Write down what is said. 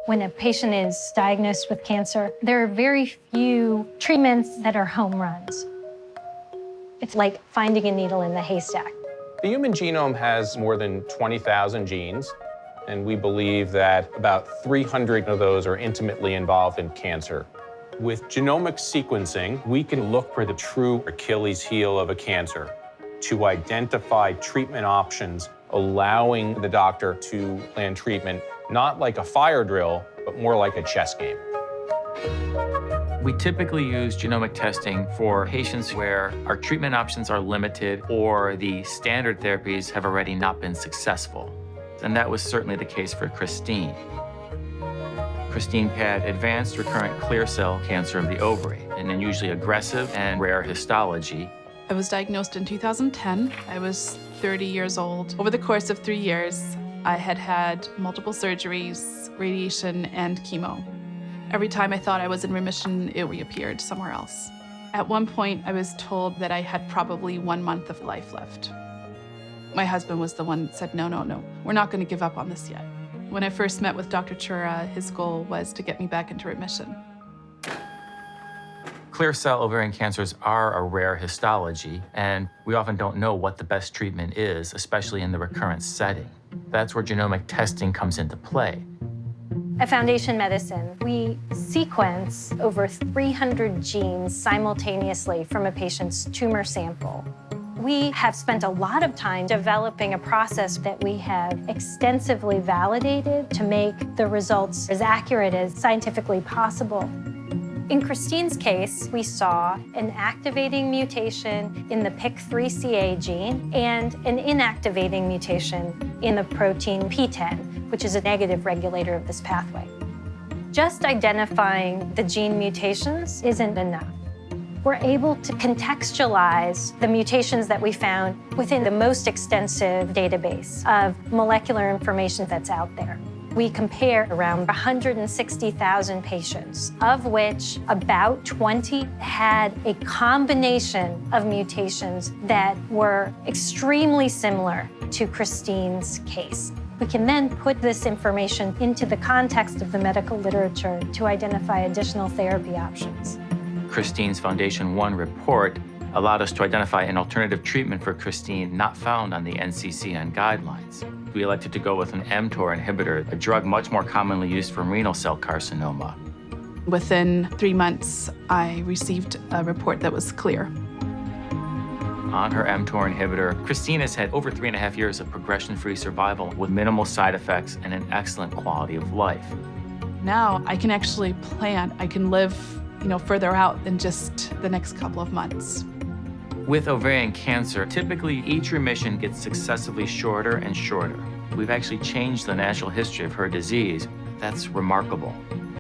When a patient is diagnosed with cancer, there are very few treatments that are home runs. It's like finding a needle in the haystack. The human genome has more than 20,000 genes, and we believe that about 300 of those are intimately involved in cancer. With genomic sequencing, we can look for the true Achilles heel of a cancer to identify treatment options, allowing the doctor to plan treatment not like a fire drill, but more like a chess game. We typically use genomic testing for patients where our treatment options are limited or the standard therapies have already not been successful. And that was certainly the case for Christine. Christine had advanced recurrent clear cell cancer of the ovary, an unusually aggressive and rare histology. I was diagnosed in 2010. I was 30 years old. Over the course of 3 years, I had had multiple surgeries, radiation, and chemo. Every time I thought I was in remission, it reappeared somewhere else. At one point, I was told that I had probably 1 month of life left. My husband was the one that said, no, we're not going to give up on this yet. When I first met with Dr. Chura, his goal was to get me back into remission. Clear cell ovarian cancers are a rare histology, and we often don't know what the best treatment is, especially in the recurrent setting. That's where genomic testing comes into play. At Foundation Medicine, we sequence over 300 genes simultaneously from a patient's tumor sample. We have spent a lot of time developing a process that we have extensively validated to make the results as accurate as scientifically possible. In Christine's case, we saw an activating mutation in the PIK3CA gene and an inactivating mutation in the protein PTEN, which is a negative regulator of this pathway. Just identifying the gene mutations isn't enough. We're able to contextualize the mutations that we found within the most extensive database of molecular information that's out there. We compare around 160,000 patients, of which about 20 had a combination of mutations that were extremely similar to Christine's case. We can then put this information into the context of the medical literature to identify additional therapy options. Christine's Foundation 1 report allowed us to identify an alternative treatment for Christine not found on the NCCN guidelines. We elected to go with an mTOR inhibitor, a drug much more commonly used for renal cell carcinoma. Within 3 months, I received a report that was clear. On her mTOR inhibitor, Christine has had over 3.5 years of progression-free survival with minimal side effects and an excellent quality of life. Now I can actually plan. I can live, further out than just the next couple of months. With ovarian cancer, typically each remission gets successively shorter and shorter. We've actually changed the natural history of her disease. That's remarkable.